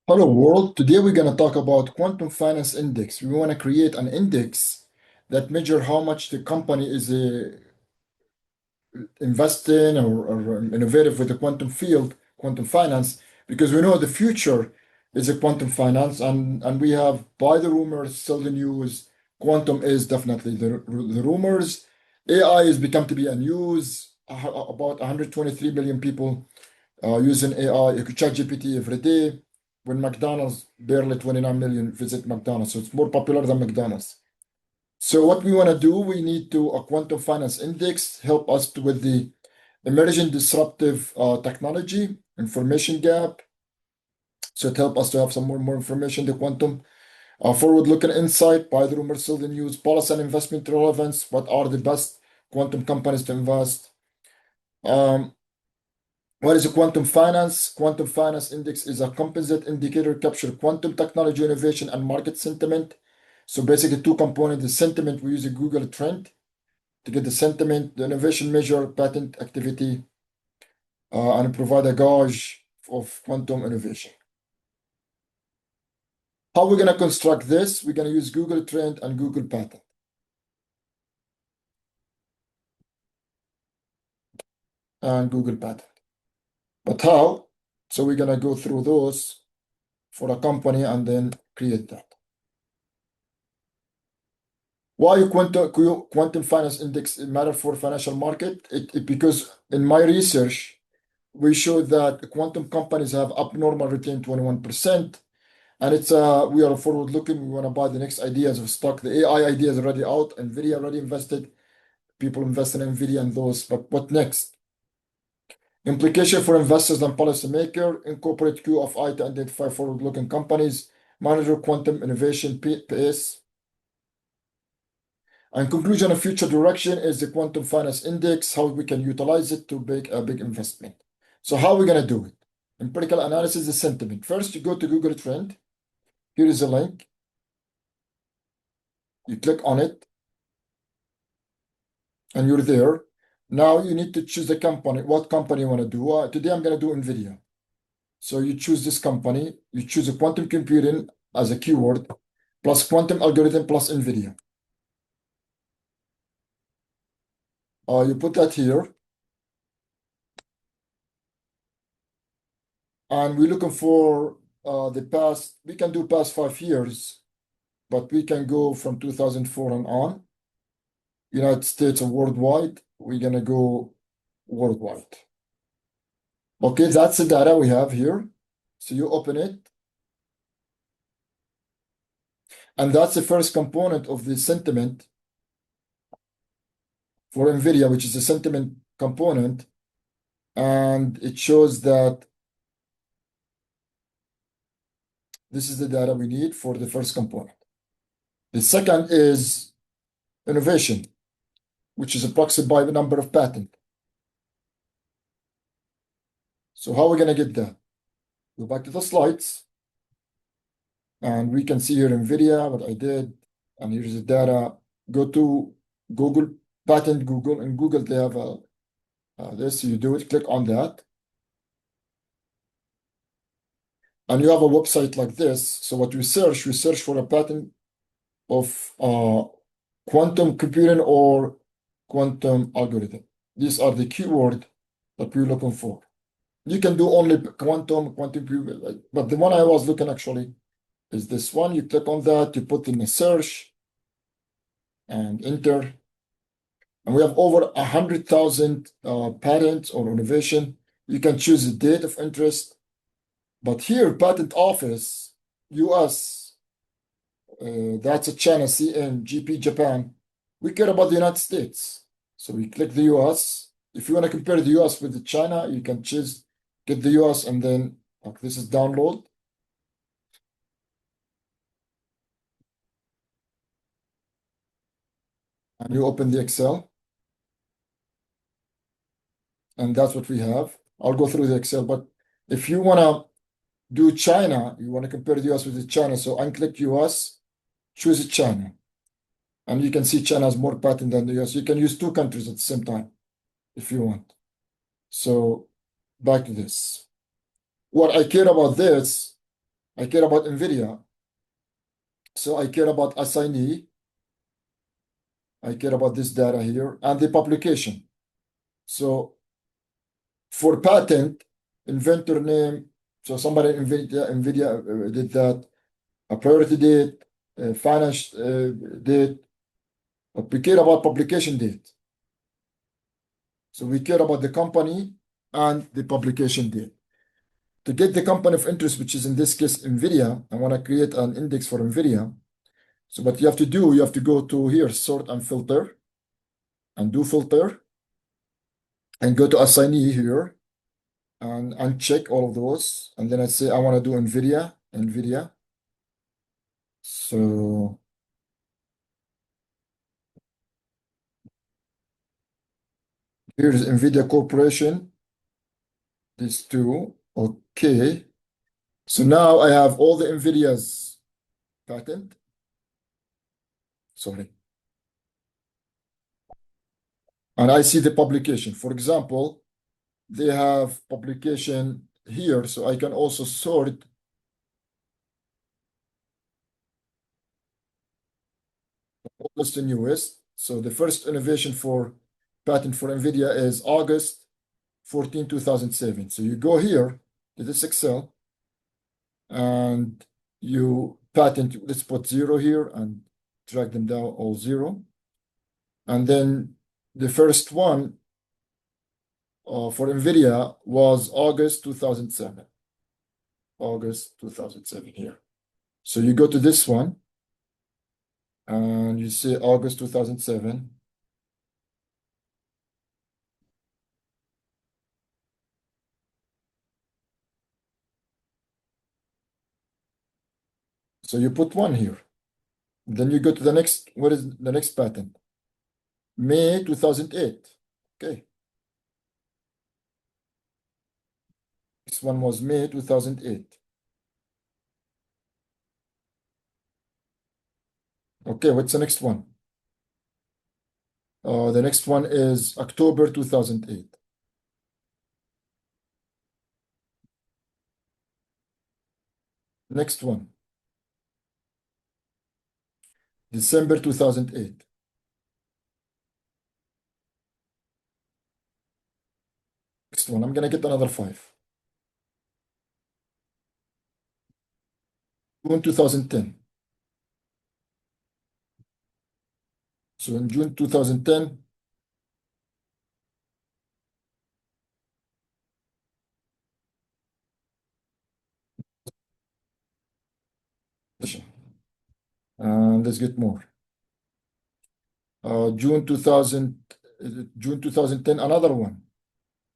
Hello world. Today we're going to talk about quantum finance index. We want to create an index that measure how much the company is investing or innovative with the quantum field, quantum finance, because we know the future is a quantum finance, and we have by the rumors, still the news. Quantum is definitely the rumors. AI has become to be a news. About 123 million people using AI, ChatGPT every day. When McDonald's, barely 29 million visit McDonald's, so it's more popular than McDonald's. So what we want to do, we need to a quantum finance index help us with the emerging disruptive technology, information gap. So it help us to have some more information. The quantum forward-looking insight by the rumor, still the news, policy and investment relevance. What are the best quantum companies to invest? What is a quantum finance? Quantum finance index is a composite indicator capture quantum technology innovation and market sentiment. So basically two components, the sentiment, we use a Google trend to get the sentiment, the innovation measure, patent activity, and provide a gauge of quantum innovation. How we're going to construct this? We're going to use Google trend and Google patent. And Google patent. But how? So we're going to go through those for a company and then create that. Why quantum finance index matter for financial market? Because in my research, we showed that quantum companies have abnormal return 21%. And it's we are forward looking. We want to buy the next ideas of stock. The AI idea is already out. NVIDIA already invested. People invest in NVIDIA and those. But what next? Implication for investors and policymaker. Incorporate QFI to identify forward looking companies. Monitor quantum innovation pace. And conclusion of future direction is the quantum finance index, how we can utilize it to make a big investment. So how are we going to do it? Empirical analysis is sentiment. First, you go to Google Trend. Here is a link. You click on it. And you're there. Now you need to choose the company. What company you want to do? Today I'm going to do NVIDIA. So you choose this company. You choose a quantum computing as a keyword, plus quantum algorithm, plus NVIDIA. You put that here. And we're looking for the past, we can do past 5 years, but we can go from 2004 and on. United States or worldwide, we're going to go worldwide. Okay, that's the data we have here. So you open it. And that's the first component of the sentiment for NVIDIA, which is the sentiment component. And it shows that this is the data we need for the first component. The second is innovation, which is approximated by the number of patents. So how are we going to get that? Go back to the slides. And we can see here NVIDIA, what I did. And here's the data. Go to Google, patent Google. In Google, they have this. You do it, click on that. And you have a website like this. So what we search for a patent of quantum computing or quantum algorithm. These are the keyword that we're looking for. You can do only quantum, but the one I was looking actually is this one. You click on that, you put in a search and enter. And we have over 100,000 patents or innovation. You can choose the date of interest. But here, Patent Office, US, that's a China, CN, GP, Japan. We care about the United States. So we click the US. If you want to compare the US with the China, you can choose, get the US, and then like this is download. And you open the Excel. And that's what we have. I'll go through the Excel, but if you want to do China, you want to compare the US with the China, so unclick US, choose China. And you can see China has more patent than the US. You can use two countries at the same time if you want. So back to this. What I care about this, I care about NVIDIA. So I care about assignee. I care about this data here and the publication. So for patent, inventor name, so somebody in NVIDIA did that, a priority date, finance date, but we care about publication date. So we care about the company and the publication date. To get the company of interest, which is in this case NVIDIA, I want to create an index for NVIDIA. So what you have to do, you have to go to here, sort and filter, and do filter, and go to assignee here, and uncheck all of those. And then I say I want to do NVIDIA. So here's NVIDIA Corporation, these two. Okay. So now I have all the NVIDIA's patent. Sorry. And I see the publication. For example, they have publication here, so I can also sort oldest to newest. So the first innovation for patent for NVIDIA is August 14, 2007. So you go here to this Excel and you patent, let's put 0 here and drag them down all 0. And then the first one for NVIDIA was August 2007. August 2007 here. So you go to this one and you say August 2007. So you put 1 here. Then you go to the next, what is the next patent? May 2008. Okay. This one was May 2008. Okay, what's the next one? The next one is October 2008. Next one, December 2008. Next one, I'm gonna get another 5. June 2010. So in June 2010, and let's get more. June 2010, another one.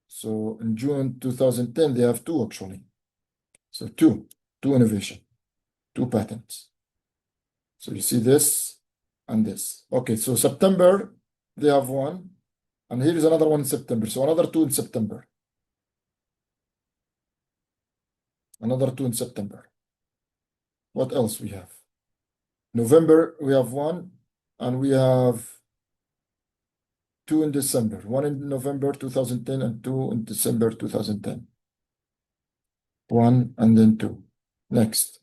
So in June 2010, they have 2 actually. So two innovation, 2 patents. So you see this and this. Okay, so September, they have 1. And here is another one in September. So another 2 in September. Another 2 in September. What else we have? November, we have 1. And we have 2 in December. 1 in November 2010 and 2 in December 2010. 1 and then 2. Next.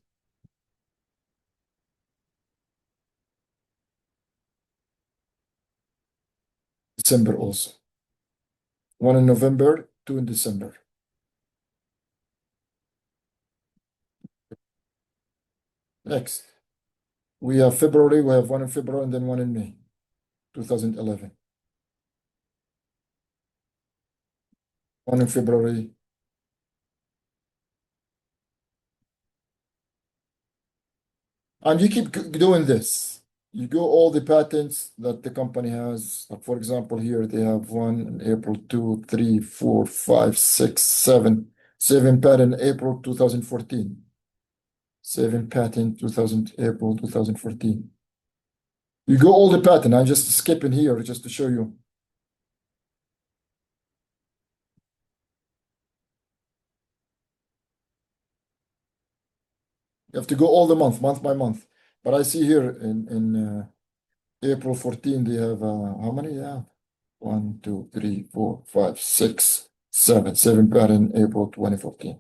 December also. 1 in November, 2 in December. Next. We have February, we have 1 in February and then 1 in May 2011. 1 in February. And you keep doing this. You go all the patents that the company has. Like for example, here they have 1 in April, 2, 3, 4, 5, 6, 7. 7 patent April 2014. 7 patent April 2014. You go all the patent. I'm just skipping here just to show you. You have to go all the month by month. But I see here in April 14, they have how many? Yeah, 1, 2, 3, 4, 5, 6, 7. 7 patent April 2014.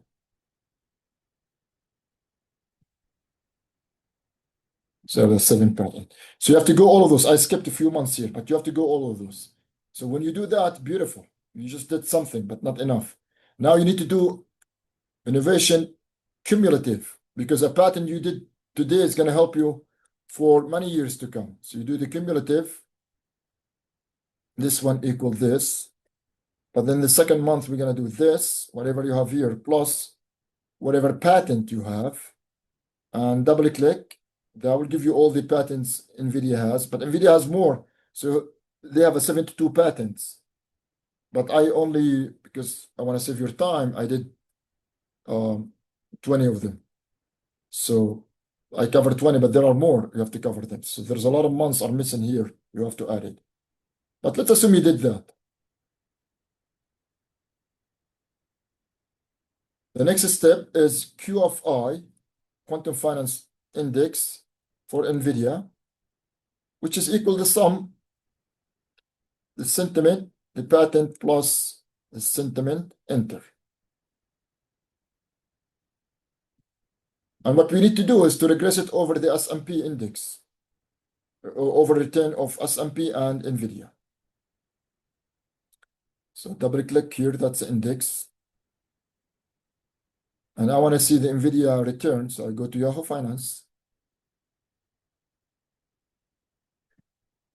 So the 7 patent. So you have to go all of those. I skipped a few months here, but you have to go all of those. So when you do that, beautiful. You just did something, but not enough. Now you need to do innovation cumulative, because a patent you did today is going to help you for many years to come. So you do the cumulative. This one equal this. But then the second month, we're going to do this, whatever you have here, plus whatever patent you have, and double click. That will give you all the patents NVIDIA has, but NVIDIA has more. So they have a 72 patents. But I only, because I want to save your time, I did 20 of them. So I covered 20, but there are more. You have to cover them. So there's a lot of months are missing here. You have to add it. But let's assume you did that. The next step is QFI, Quantum Finance Index for NVIDIA, which is equal to sum, the sentiment, the patent plus the sentiment, enter. And what we need to do is to regress it over the S&P index, over return of S&P and NVIDIA. So double click here, that's the index. And I want to see the NVIDIA return. So I go to Yahoo Finance.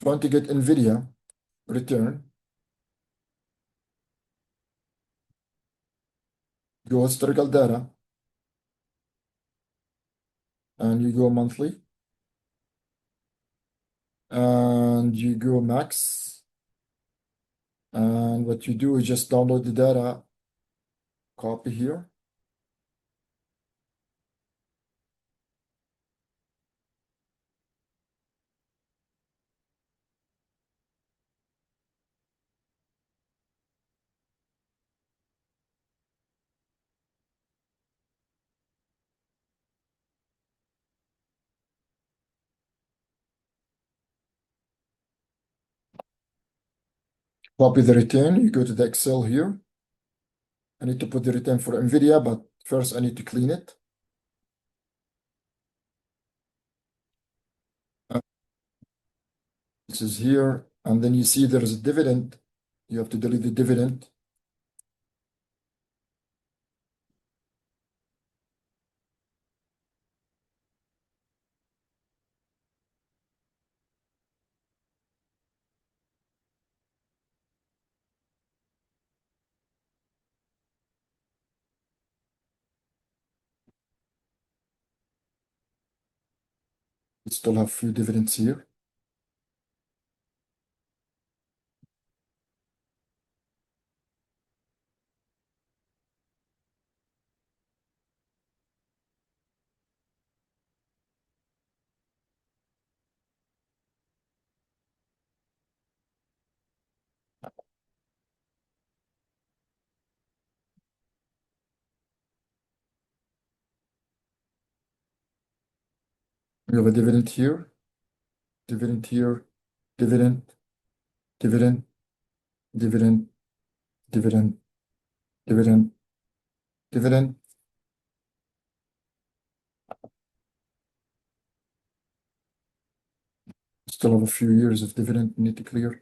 Trying to get NVIDIA return. Go historical data. And you go monthly. And you go max. And what you do is just download the data, copy here. Copy the return. You go to the Excel here. I need to put the return for NVIDIA, but first I need to clean it. This is here. And then you see there is a dividend. You have to delete the dividend. We still have few dividends here. We have a dividend here, dividend here, dividend, dividend, dividend, dividend, dividend, dividend. Still have a few years of dividend need to clear.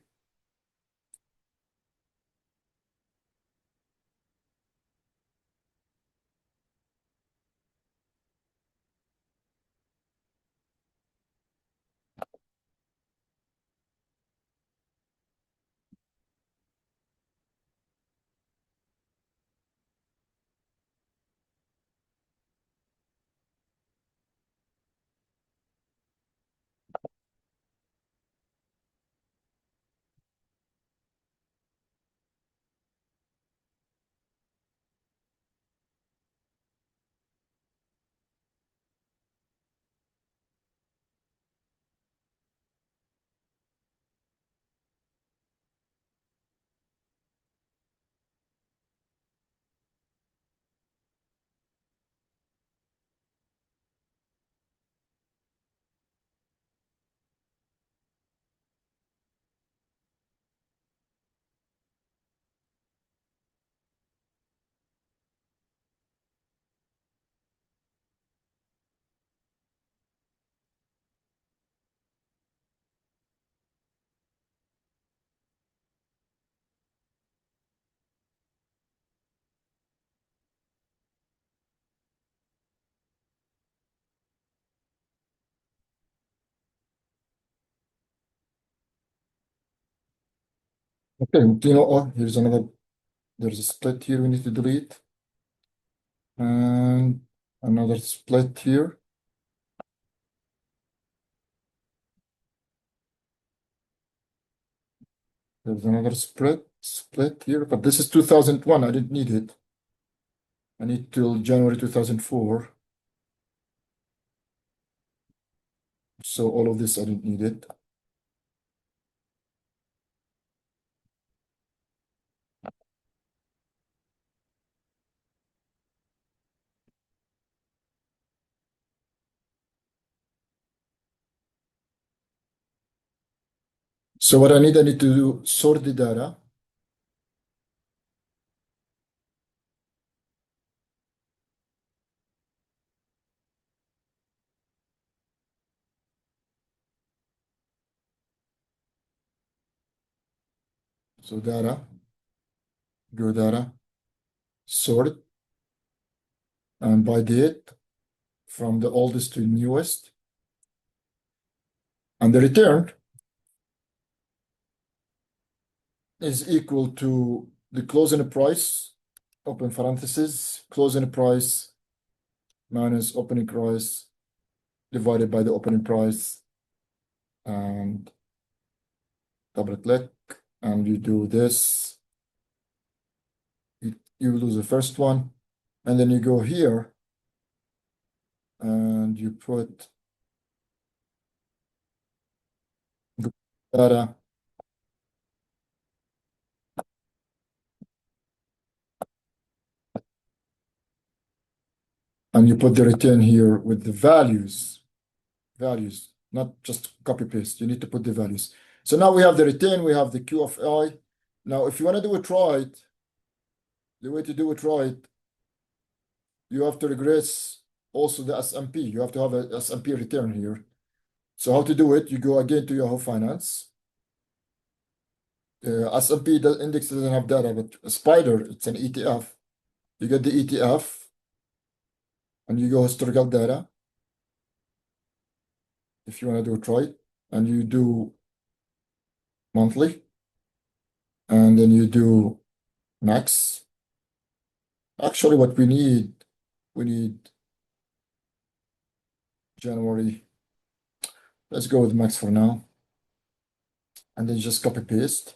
Okay, here's another, there's a split here we need to delete, and another split here. There's another split here, but this is 2001. I didn't need it. I need till January 2004. So all of this, I didn't need it. So what I need to do, sort the data. So data, go data, sort, and by date, from the oldest to newest. And the return is equal to the closing price, open parenthesis, closing price minus opening price divided by the opening price, and double click, and you do this. You lose the first one, and then you go here and you put the data, and you put the return here with the values, not just copy paste. You need to put the values. So now we have the return, we have the QFI. Now, if you want to do it right, the way to do it right, you have to regress also the S&P. You have to have a S&P return here. So how to do it? You go again to Yahoo Finance. S&P the index doesn't have data, but Spider, it's an ETF. You get the ETF, and you go historical data if you want to do it right, and you do monthly, and then you do max. Actually, what we need January. Let's go with max for now, and then just copy paste.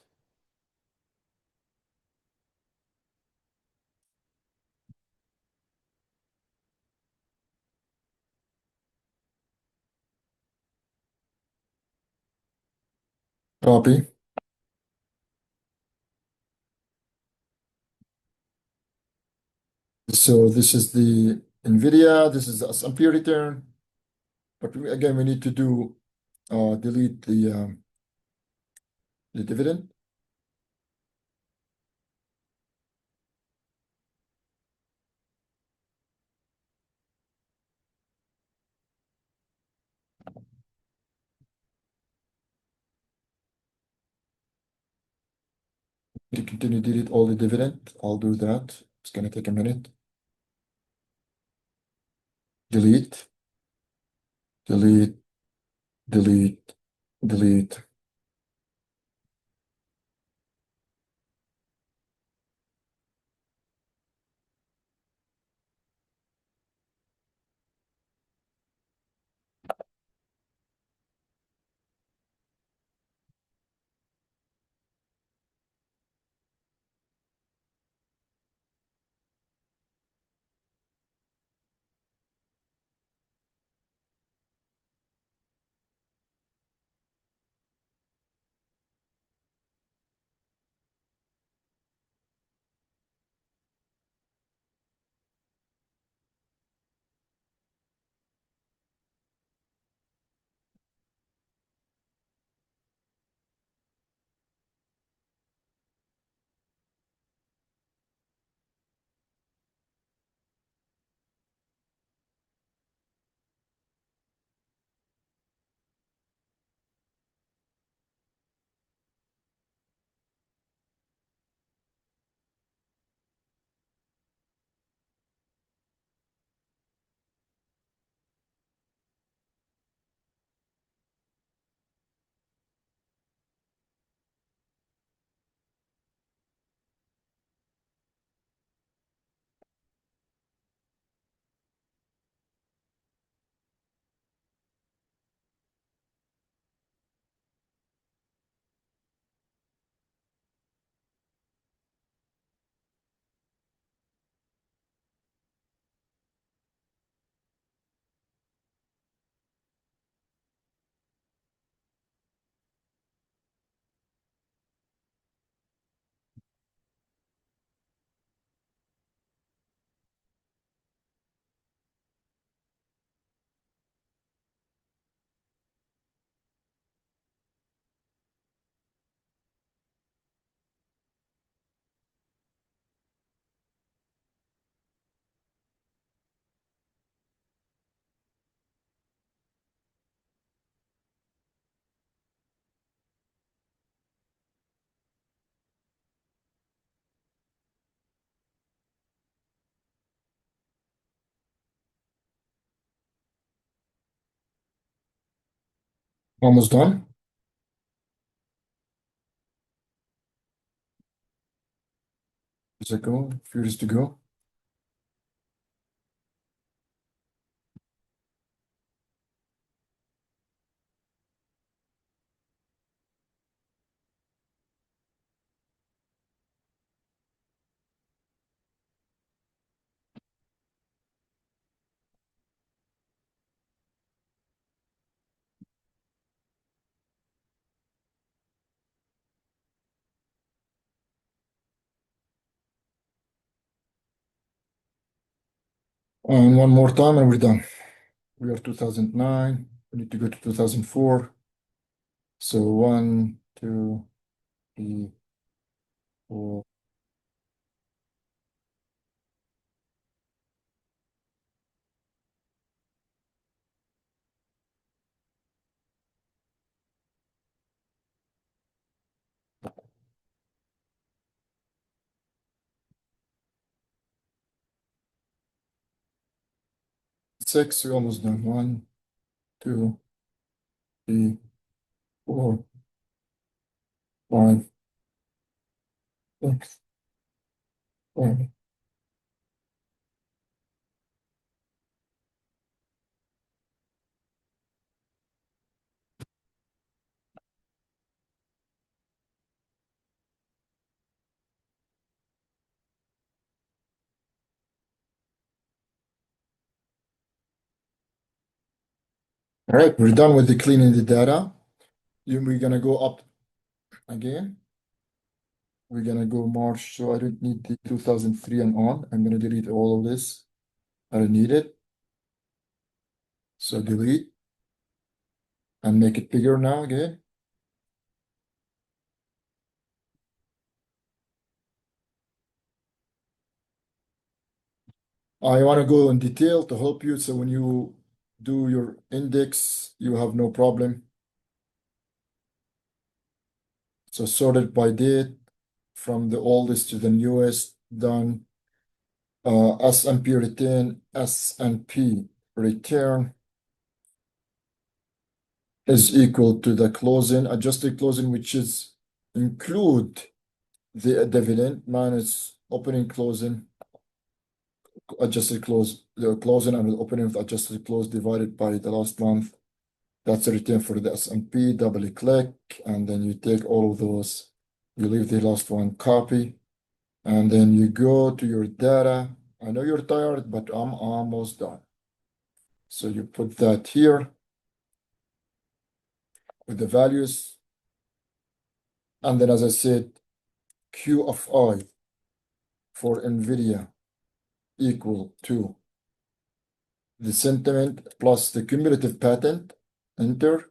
Copy. So this is the NVIDIA, this is the S&P return, but again, we need to do delete the dividend. You continue to delete all the dividend. I'll do that. It's gonna take a minute. Delete, delete, delete, delete. Almost done. Is it go? Furious to go. And one more time and we're done. We are 2009. We need to go to 2004. So 1, 2, 3, 4. Six, we're almost done. 1, 2, 3, 4, 5, 6, 7. All right, we're done with the cleaning the data. We're gonna go up again. We're gonna go March, so I don't need the 2003 and on. I'm gonna delete all of this. I don't need it. So delete and make it bigger now again. I want to go in detail to help you, so when you do your index, you have no problem. So sorted by date from the oldest to the newest, done. S&P return, S&P return is equal to the closing, adjusted closing, which is include the dividend minus opening closing, adjusted close, the closing and the opening of the adjusted close divided by the last month. That's a return for the S&P. Double click, and then you take all of those. You leave the last one, copy, and then you go to your data. I know you're tired, but I'm almost done. So you put that here with the values. And then, as I said, QFI for NVIDIA equal to the sentiment plus the cumulative patent. Enter.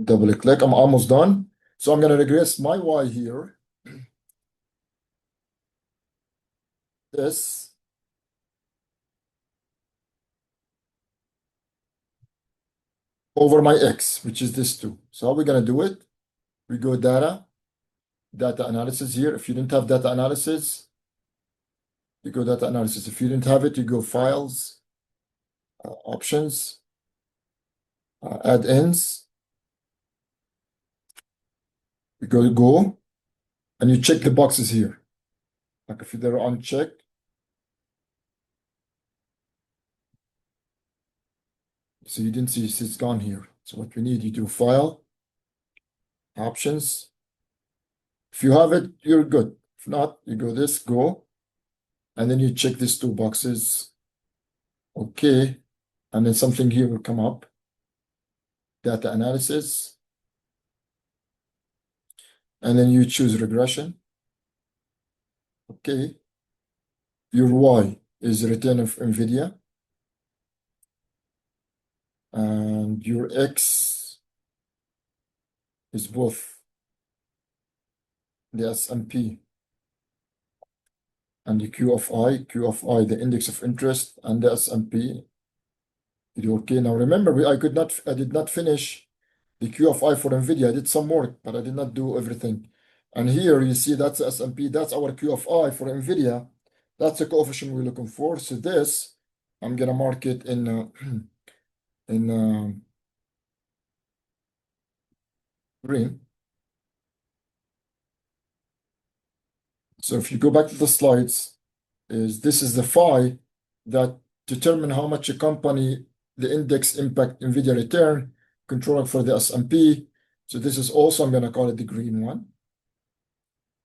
Double click. I'm almost done. So I'm going to regress my Y here. This over my X, which is this two. So how are we going to do it? We go data analysis here. If you didn't have data analysis, you go data analysis. If you didn't have it, you go files, options, add-ins. You go, and you check the boxes here. Like if they're unchecked, so you didn't see it's gone here. So what we need, you do file, options. If you have it, you're good. If not, you go this, go, and then you check these two boxes. Okay, and then something here will come up. Data analysis, and then you choose regression. Okay, your Y is return of NVIDIA, and your X is both the S&P and the QFI, the index of interest, and the S&P. Okay, now remember, I did not finish the QFI for NVIDIA. I did some work, but I did not do everything. And here you see that's S&P, that's our QFI for NVIDIA. That's the coefficient we're looking for. So this, I'm gonna mark it in green. So if you go back to the slides, this is the phi that determine how much a company, the index impact NVIDIA return, controlling for the S&P. So this is also, I'm going to call it the green one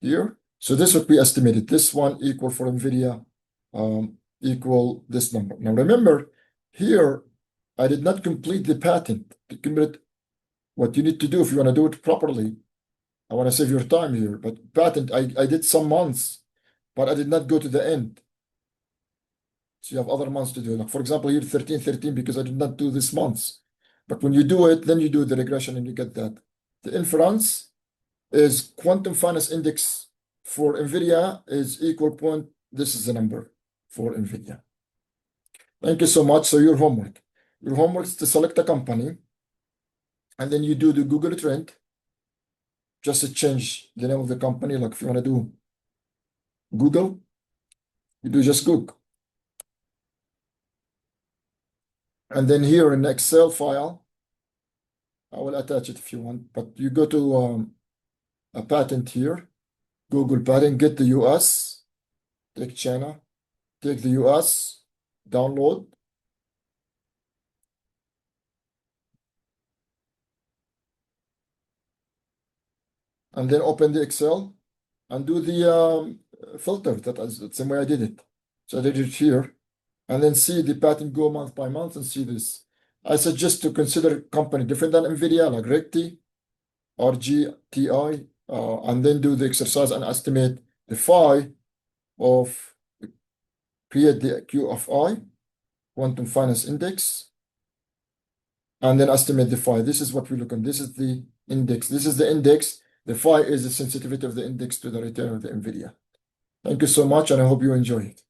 here. So this would be estimated. This one equal for NVIDIA equal this number. Now remember, here, I did not complete the patent. What you need to do if you want to do it properly, I want to save your time here, but patent, I did some months, but I did not go to the end. So you have other months to do. Like for example, here 13, because I did not do this months. But when you do it, then you do the regression and you get that. The inference is quantum finance index for NVIDIA is equal point. This is the number for NVIDIA. Thank you so much. So your homework. Your homework is to select a company and then you do the Google trend. Just to change the name of the company. Like if you want to do Google, you do just Google. And then here in Excel file, I will attach it if you want, but you go to a patent here, Google patent, get the US, take China, take the US, download. And then open the Excel and do the filter. That's the same way I did it. So I did it here. And then see the pattern go month by month and see this. I suggest to consider company different than NVIDIA, like RECTI, RGTI, and then do the exercise and estimate the phi of, create the QFI, Quantum Finance Index, and then estimate the phi. This is what we look at. This is the index. This is the index. The phi is the sensitivity of the index to the return of the NVIDIA. Thank you so much, and I hope you enjoy it.